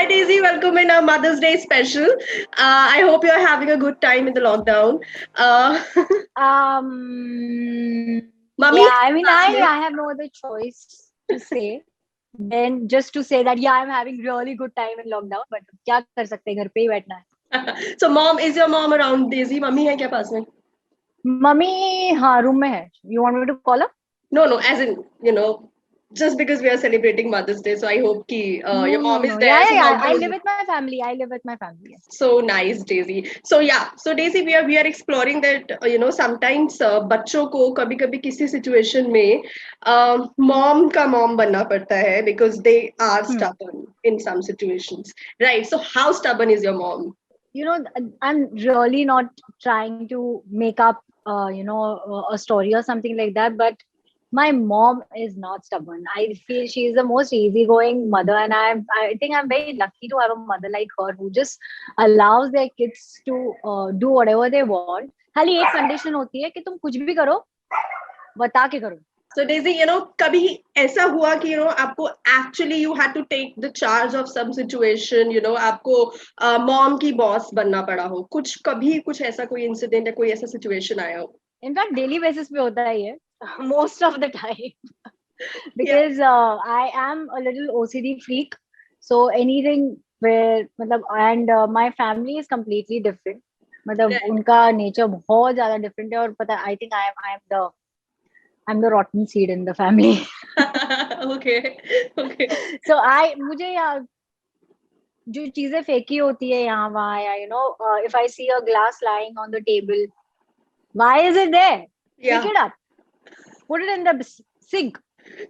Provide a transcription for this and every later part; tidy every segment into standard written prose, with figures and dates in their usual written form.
Daisy, welcome in our Mother's Day special. I hope you're having a good time in the lockdown. Uh, Mummy, Yeah, I mean, I have no other choice to say than just to say that yeah, I'm having really good time in lockdown. But क्या कर सकते हैं, घर पे ही बैठना है. so mom, is your mom around? Daisy, mummy है क्या पास में? मम्मी हाँ रूम में है. You want me to call her? No, as in, just because we are celebrating Mother's Day, so I hope ki your mom is No. there. So Yeah. mom I knows. live with my family. I live with my family. Yes. So nice, Daisy. So yeah, so Daisy, we are exploring that sometimes बच्चों को कभी कभी किसी situation में mom का mom बनना पड़ता है because they are stubborn in some situations, right? So how stubborn is your mom? You know, I'm really not trying to make up, a story or something like that. But my mom is not stubborn. I feel she is the most easygoing mother, and I think I'm very lucky to have a mother like her who just allows their kids to do whatever they want. खाली एक condition होती है कि तुम कुछ भी करो, बता के करो. So Daisy, कभी ऐसा हुआ कि आपको actually you had to take the charge of some situation, आपको mom की boss बनना पड़ा हो, कभी कुछ ऐसा कोई incident या कोई ऐसा situation आया हो? In fact, daily basis पे होता ही है, most of the time. Because I am a little OCD freak, so anything where मतलब and my family is completely different. मतलब उनका nature बहुत ज़्यादा different है और पता I think I'm the rotten seed in the family. Okay. So मुझे यार जो चीजें फेंकी होती है यहाँ वहाँ या if I see a glass lying on the table, why is it there? Yeah. Pick it up, put it in the sink.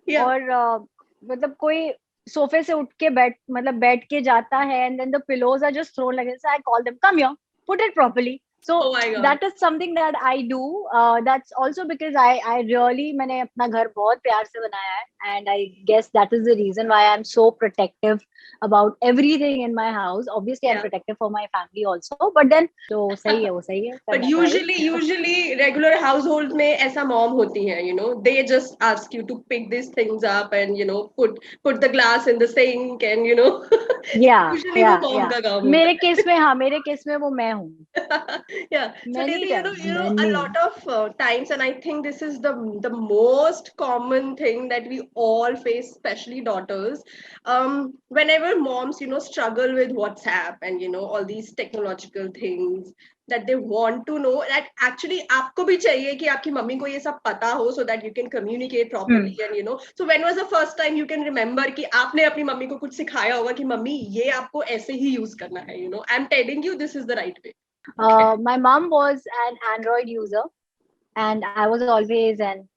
Yeah. और मतलब कोई सोफे से उठ के बैठ के जाता है and then the pillows are just thrown like this. I call them, come here, put it properly. So Oh my God. that is something that I do. That's also because I really मैंने अपना घर बहुत प्यार से बनाया है and I guess that is the reason why I'm so protective about everything in my house. Obviously, I'm protective for my family also, but then तो सही है वो सही है. But usually regular household में ऐसा mom होती है, they just ask you to pick these things up and put the glass in the sink and yeah usually वो mom का काम होता है. मेरे केस में वो मैं हूँ. Yeah, so Many Daisy, times, a lot of times, and I think this is the most common thing that we all face, especially daughters. Whenever moms, struggle with WhatsApp and all these technological things that they want to know, that actually आपको भी चाहिए कि आपकी mummy को ये सब पता हो so that you can communicate properly and so when was the first time you can remember कि आपने अपनी मम्मी को कुछ सिखाया होगा कि मम्मी ये आपको ऐसे ही use करना है, I'm telling you this is the right way. My mom was an Android user and I was always an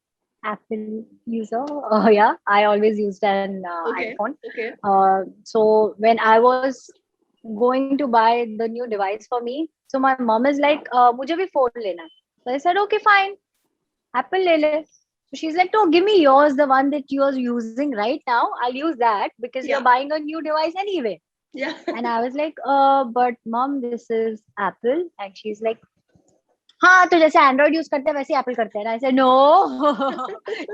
Apple user. Yeah, I always used an iPhone. Okay. So when I was going to buy the new device for me, so my mom is like, मुझे भी phone लेना है. So I said, okay, fine, Apple ले ले. So she's like, no, give me yours, the one that you're using right now. I'll use that because you're buying a new device anyway. Yeah. And I was like, but mom, this is Apple. And she's like, हाँ तो जैसे Android use करते हैं वैसे Apple करते हैं ना. I said no,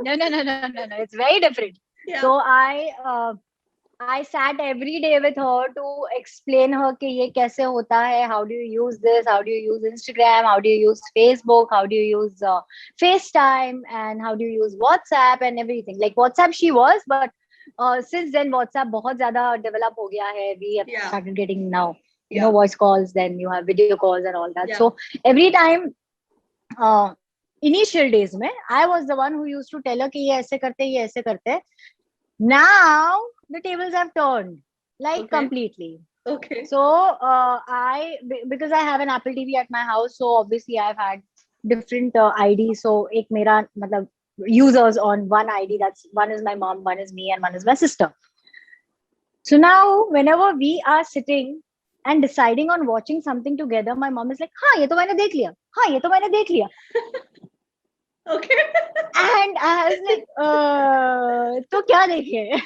it's very different. Yeah. So I sat every day with her to explain her कि ये कैसे होता है, how do you use this, how do you use Instagram, how do you use Facebook, how do you use FaceTime, and how do you use WhatsApp and everything. Like WhatsApp she was, but since then WhatsApp बहुत ज़्यादा develop हो गया है. We have started getting now voice calls, then you have video calls and all that. So every time initial days में I was the one who used to tell her कि ये ऐसे करते. Now the tables have turned like completely. Okay. So because I have an Apple TV at my house, so obviously I've had different IDs. So एक मेरा मतलब users on one ID, that's one is my mom, one is me, and one is my sister. So now whenever we are sitting and deciding on watching something together, my mom is like, हाँ ये तो मैंने देख लिया, हाँ ये तो मैंने देख लिया. Okay. And I was like, तो क्या देखे?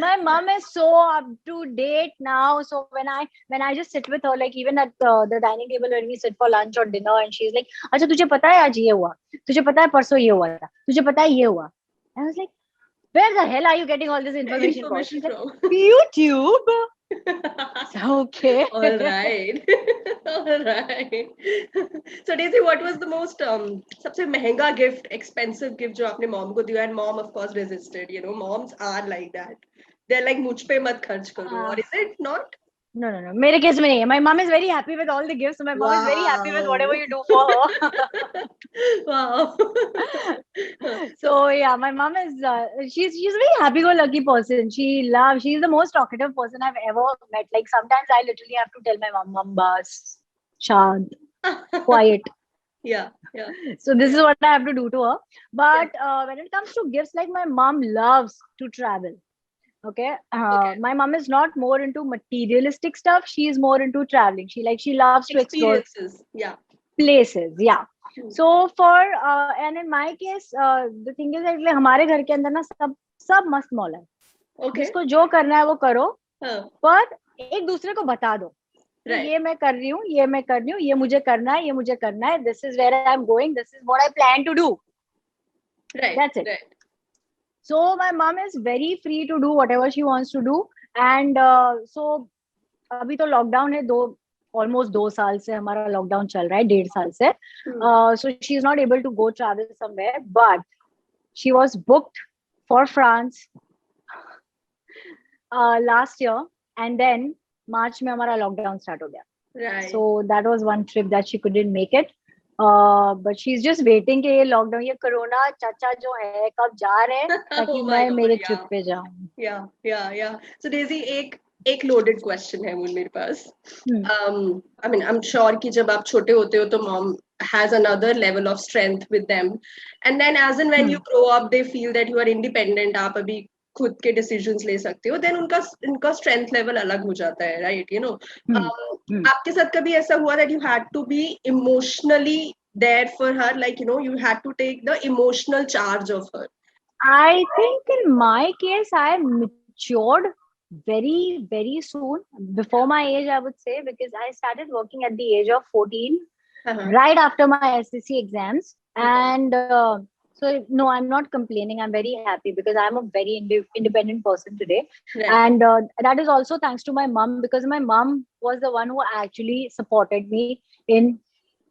My mom is so up to date now. So when I just sit with her, like even at the dining table when we sit for lunch or dinner, and she's like, अच्छा तुझे पता है आज ये हुआ, तुझे पता है परसों ये हुआ था, तुझे पता है ये हुआ. I was like, where the hell are you getting all this information from? Information from. YouTube. Okay. All right. All right. So Daisy, what was the most सबसे महंगा gift, expensive gift जो आपने mom को दिया? And mom of course resisted. You know, moms are like that. They're like मुझ पे मत खर्च करो. Or is it not? No. मेरे केस में नहीं है. My mom is very happy with all the gifts. My mom is very happy with whatever you do for her. Wow. So yeah, my mom is she's a very happy-go-lucky person. She's the most talkative person I've ever met. Like sometimes I literally have to tell my mom, "Bas, shant, quiet." Yeah. So this is what I have to do to her. But when it comes to gifts, like my mom loves to travel. Okay. My mom is not more into materialistic stuff. She is more into traveling. She loves to explore Experiences. Yeah. places. Yeah. So for and in my case, the thing is that हमारे घर के अंदर ना सब मस्त mall है. Okay. जिसको जो करना है वो करो. हाँ. पर एक दूसरे को बता दो. Right. ये मैं कर रही हूँ, ये मैं कर रही हूँ, ये मुझे करना है, ये मुझे करना है. This is where I'm going. This is what I plan to do. Right. That's it. Right. So my mom is very free to do whatever she wants to do. And so अभी तो lockdown है, almost 2 साल से हमारा lockdown चल रहा है, 1.5 साल से. So she is not able to go travel somewhere, but she was booked for France last year, and then March में हमारा लॉकडाउन स्टार्ट हो गया. Right. So that was one trip that she couldn't make it. But she's just waiting कि ये lockdown, ये corona चाचा जो है कब जा रहे हैं ताकि मैं मेरे ट्रिप पे जाऊं. Yeah. So Daisy, एक loaded question है मेरे पास. I mean, I'm sure कि जब आप छोटे होते हो तो mom has another level of strength with them, and then as and when you grow up, they feel that you are independent. आप अभी खुद के decisions ले सकते हो. Then उनका strength level अलग हो जाता है, right? You know. आपके साथ कभी ऐसा हुआ that you had to be emotionally there for her, like you know, you had to take the emotional charge of her? I think in my case, I matured very, very soon, before my age, I would say, because I started working at the age of 14, right after my SSC exams. And so, no, I'm not complaining. I'm very happy because I'm a very independent person today. Right. And that is also thanks to my mom, because my mom was the one who actually supported me in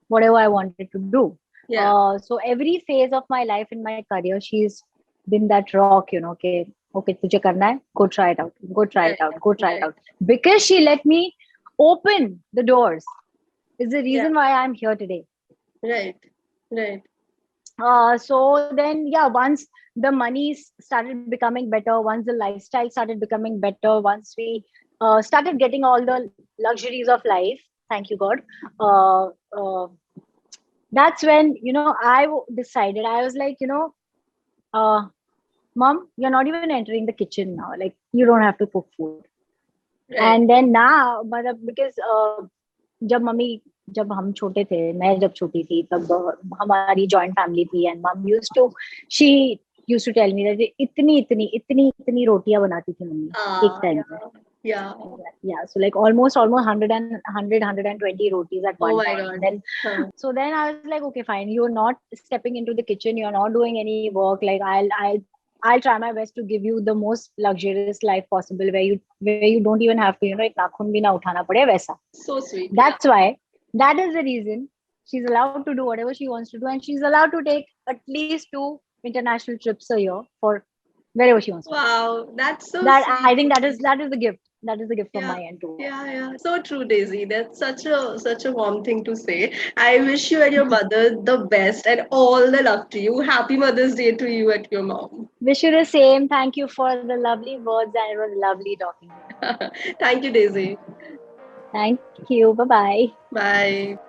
whatever I wanted to do. Yeah. So every phase of my life in my career, she's been that rock, you know, okay, तुझे करना है, go try it out, go try it out. Because she let me open the doors is the reason why I'm here today. Right. So then, once the money started becoming better, once the lifestyle started becoming better, once we started getting all the luxuries of life, thank you God, that's when, you know, I decided, I was like, you know, Mom, you're not even entering the kitchen now. Like, you don't have to cook food. Right. And then now, because जब हम छोटे थे, मैं जब छोटी थी, तब हमारी joint family थी, and mom she used to tell me that इतनी रोटियां बनाती थी मम्मी एक time पे. Yeah. So like almost 120 rotis at one time. Then, so then I was like, okay, fine. You're not stepping into the kitchen. You're not doing any work. Like I'll try my best to give you the most luxurious life possible, where you don't even have to, you know, एक नाखून भी ना उठाना पड़े वैसा. So sweet. That's why. That is the reason she's allowed to do whatever she wants to do, and she's allowed to take at least 2 international trips a year for wherever she wants. Wow, that's so. That sweet. I think that is the gift. That is the gift from my end too. Yeah. So true, Daisy. That's such a warm thing to say. I wish you and your mother the best and all the love to you. Happy Mother's Day to you and your mom. Wish you the same. Thank you for the lovely words, and it was lovely talking. Thank you, Daisy. Thank you. Bye-bye. Bye.